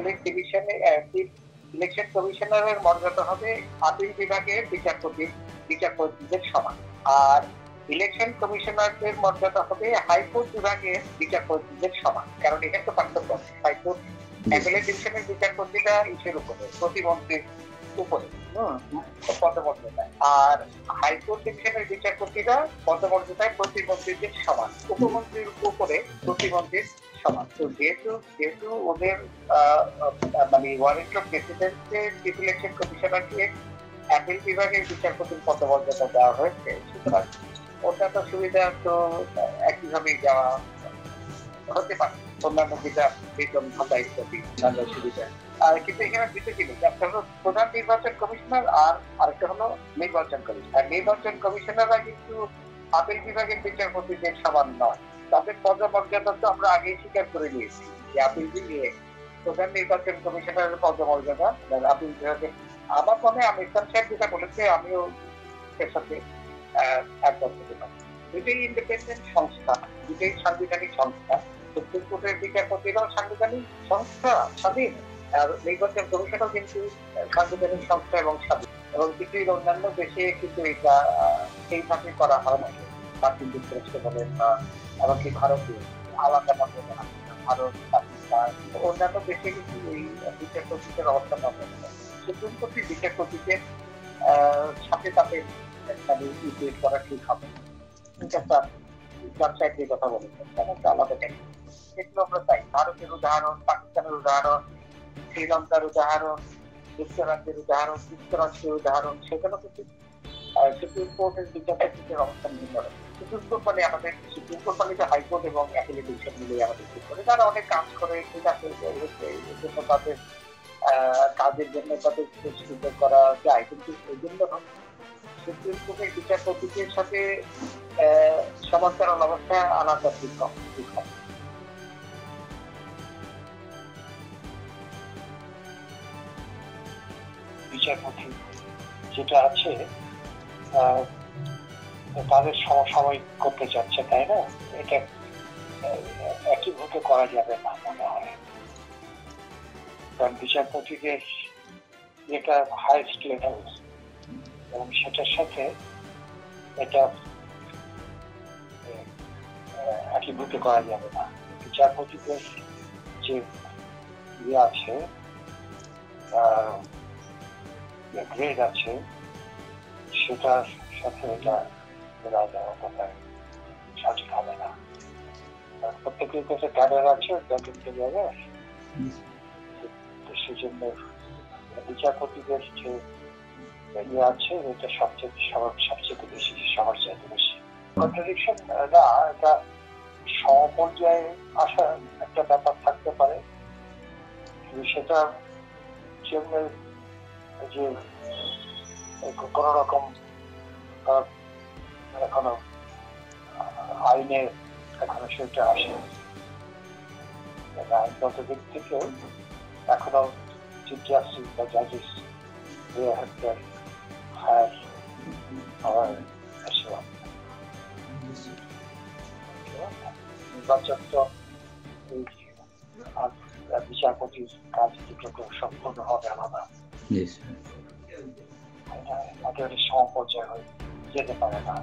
Appellate ডিভিশনে election কমিশনারের মর্যাদা হবে আপিল বিভাগের বিচারপতিদের সমান। আর ইলেকশন কমিশনারদের মর্যাদা হবে হাইকোর্ট বিভাগের বিচারপতিদের সমান। কারণ এখানে তো পার্থক্য আছে। হাইকোর্ট অ্যাপিলেট ডিভিশনের বিচারপতিরা ইসের উপরে, প্রতিমন্ত্রীর উপরে পদমর্যাদায়, আর হাইকোর্ট ডিভিশনের বিচারপতিরা পদমর্যাদায় প্রতিমন্ত্রীদের সমান, উপমন্ত্রীর উপরে প্রতিমন্ত্রীর সমান। তো যেহেতু ওদের মানে ওয়ারেন্ট অফ প্রেসিডেন্টের চিফ ইলেকশন কমিশনারকে অ্যাপিল বিভাগের বিচারপতির পদমর্যাদা দেওয়া হয়েছে, সুতরাং ওটা তো সুবিধা তো একইভাবেই দেওয়া হতে পারে। অন্যান্য বিচার বেতন ভাতা ইত্যাদি সুবিধা। কিন্তু এখানে দুটো জিনিস, একটা হলো প্রধান নির্বাচন কমিশনার আর আরেকটা হলো নির্বাচন কমিশনার। নির্বাচন কমিশনাররা কিন্তু আপিল বিভাগের বিচারপতিদের সমান নয়। তাদের পদমর্যাদা তো আমরা আগেই স্বীকার করে নিয়েছি যে আপিল বিভাগে প্রধান নির্বাচন কমিশনারের পদমর্যাদা আপিল বিভাগে। আমার মনে আমির খান সাহেব যেটা বলেছে আমিও এর সাথে একমত হতে পারি। দুটোই ইন্ডিপেন্ডেন্ট সংস্থা, দুটোই সাংবিধানিক সংস্থা। সুপ্রিম কোর্টের বিচারপতিরাও সাংবিধানিক সংস্থা, স্বাধীন। আর নির্বাচন কমিশনও কিন্তু সাংবিধানিক সংস্থা এবং স্বাধীন। এবং পৃথিবীর অন্যান্য দেশে কিন্তু এটা এইভাবে করা হয় না। মার্কিন যুক্তরাষ্ট্র বলেন বা এমনকি ভারতীয় আলাদা মতো ভারত, পাকিস্তান, অন্যান্য দেশে কিন্তু এই বিচারপতিদের অবস্থান নয়। সুপ্রিম কোর্টের বিচারপতিদের সাথে তাদের ইকুয়েট করা ঠিক হবে। কথা বলেছেন আলাদা এগুলো আমরা চাই। ভারতের উদাহরণ, পাকিস্তানের উদাহরণ, শ্রীলঙ্কার উদাহরণ, যুক্তরাজ্যের উদাহরণ, যুক্তরাষ্ট্রের উদাহরণ, সেখানে কিন্তু সুপ্রিম কোর্টের বিচারপতিদের অবস্থান ভিন্ন। সুপ্রিম কোর্ট মানে আমাদের সুপ্রিম কোর্ট মানে হাইকোর্ট এবং অ্যাপিলেট ডিভিশন মিলিয়ে আমাদের ঠিক করে, তারা অনেক কাজ করে, ঠিক আছে, তাদের কাজের জন্য তাদের সুযোগ করা যায়, কিন্তু এই জন্য সুপ্রিম কোর্টের বিচারপতিদের সাথে সমান্তরাল অবস্থা আলাদা ঠিক হবে। বিচারপতি যেটা আছে তাদের সমসাময়িক করতে চাচ্ছে, তাই না? এটা একইভাবে করা যাবে না মনে হয়, কারণ বিচারপতিদের যেটা হাইস্ট লেভেল এবং সেটার সাথে এটা একীভূত করা যাবে না। বিচারপতিদের যে ইয়ে আছে, গ্রেড আছে, সেটার সাথে এটা মেলা দেওয়া কোথায় সঠিক হবে না। প্রত্যেকের কাছে ক্যাডার আছে, সেজন্য বিচারপতিদের যে ইয়ে আছে এটা সবচেয়ে বেশি, সবার চাইতে বেশি। কন্ট্রাডিকশন না, এটা সমপর্যায়ে আসা একটা ব্যাপার থাকতে পারে, সেটা জন্য যে কোন রকম এখনো আইনে এখনো সেটা আসে আইনগত দিক থেকে, এখনো চিফ জাস্টিস বা জাজেস নির্বাচন তো বিচারপতির কাজ দুটো সম্পূর্ণ হবে আলাদা, একেবারে সমপর্যায়ে যেতে পারে না।